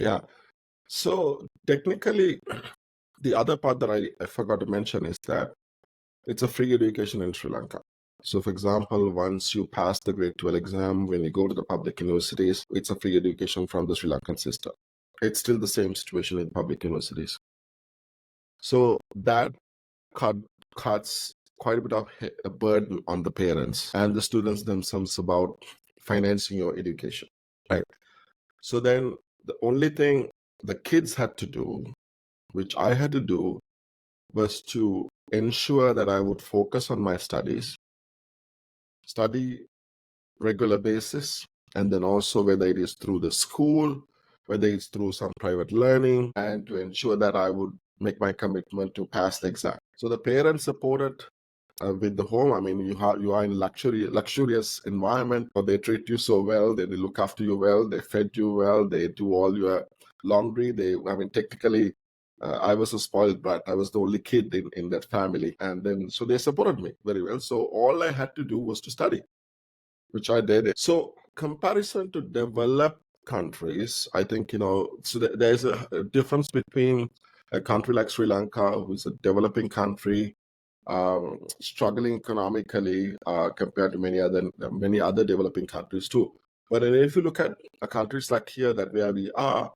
Yeah. So technically, the other part that I forgot to mention is that it's a free education in Sri Lanka. So, for example, once you pass the grade 12 exam, when you go to the public universities, it's a free education from the Sri Lankan system. It's still the same situation in public universities. So that cut, cuts quite a bit of a burden on the parents and the students themselves about financing your education. Right. So then the only thing the kids had to do, which I had to do, was to ensure that I would focus on my studies, study regular basis, and then also whether it is through the school, whether it's through some private learning, and to ensure that I would make my commitment to pass the exam. So the parents supported with the home. I mean, you are in luxurious environment, but they treat you so well. They look after you well. They fed you well. They do all your laundry. I mean, technically, I was a spoiled brat. I was the only kid in that family, and then so they supported me very well. So all I had to do was to study, which I did. So comparison to developed countries, I think, so there's a difference between a country like Sri Lanka, who's a developing country, struggling economically compared to many other developing countries too. But then if you look at countries like here, that where we are,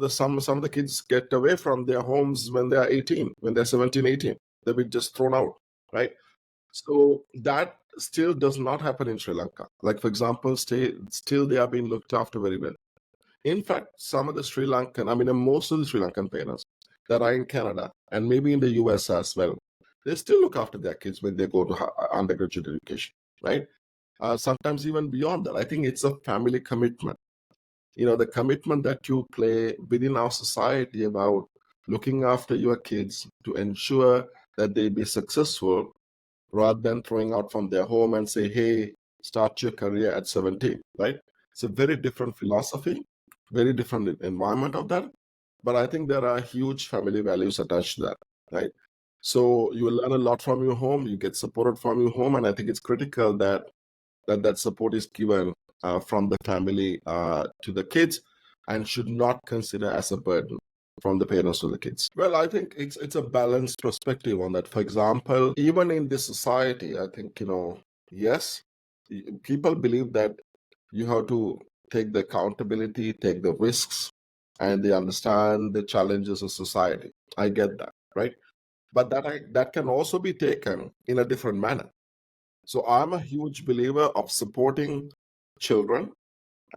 some of the kids get away from their homes when they are 18, when they're 17, 18. They've been just thrown out, right? So that still does not happen in Sri Lanka. Like, for example, still they are being looked after very well. In fact, some of the Sri Lankan, I mean, most of the Sri Lankan parents that are in Canada and maybe in the US as well, they still look after their kids when they go to undergraduate education, right? Sometimes even beyond that. I think it's a family commitment. The commitment that you play within our society about looking after your kids to ensure that they be successful rather than throwing out from their home and say, hey, start your career at 17, right? It's a very different philosophy, very different environment of that. But I think there are huge family values attached to that, right? So you will learn a lot from your home, you get supported from your home, and I think it's critical that support is given from the family to the kids and should not consider as a burden from the parents to the kids. Well, I think it's a balanced perspective on that. For example, even in this society, I think, yes, people believe that you have to take the accountability, take the risks, and they understand the challenges of society. I get that, right? But that can also be taken in a different manner. So I'm a huge believer of supporting children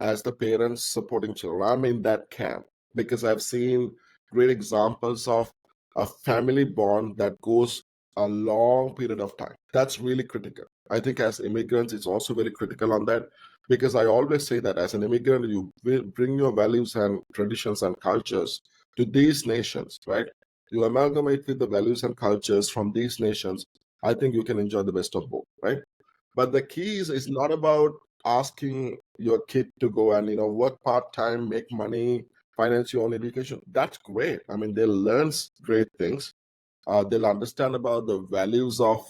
as the parents supporting children. I'm in that camp because I've seen great examples of a family bond that goes a long period of time. That's really critical. I think as immigrants, it's also very critical on that because I always say that as an immigrant, you will bring your values and traditions and cultures to these nations, right? You amalgamate with the values and cultures from these nations. I think you can enjoy the best of both, right? But the key is not about asking your kid to go and work part-time, make money, finance your own education. That's great. I mean, they'll learn great things. They'll understand about the values of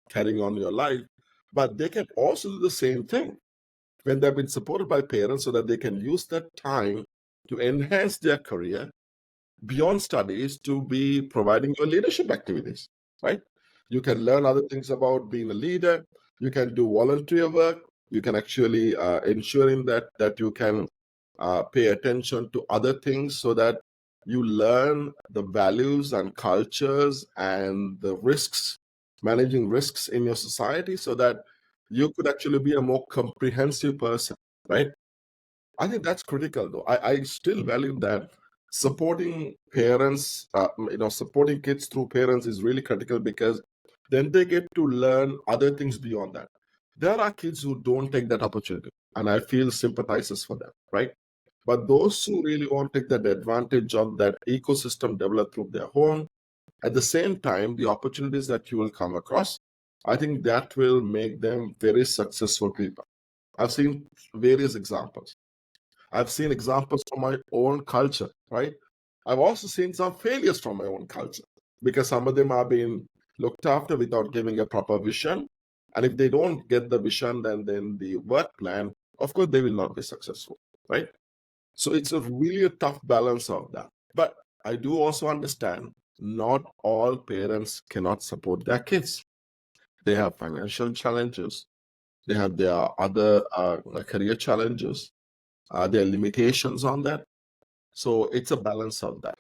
carrying on your life, but they can also do the same thing when they've been supported by parents so that they can use that time to enhance their career beyond studies to be providing your leadership activities, right? You can learn other things about being a leader. You can do volunteer work. You can actually ensuring that you can pay attention to other things so that you learn the values and cultures and the risks, managing risks in your society so that you could actually be a more comprehensive person, right? I think that's critical, though. I still value that supporting parents, supporting kids through parents is really critical because then they get to learn other things beyond that. There are kids who don't take that opportunity, and I feel sympathizes for them, right? But those who really want to take that advantage of that ecosystem developed through their home, at the same time, the opportunities that you will come across, I think that will make them very successful people. I've seen various examples. I've seen examples from my own culture, right? I've also seen some failures from my own culture because some of them are being looked after without giving a proper vision. And if they don't get the vision, then the work plan, of course, they will not be successful, right? So it's a really a tough balance of that. But I do also understand not all parents cannot support their kids. They have financial challenges. They have their other career challenges. There are limitations on that. So it's a balance of that.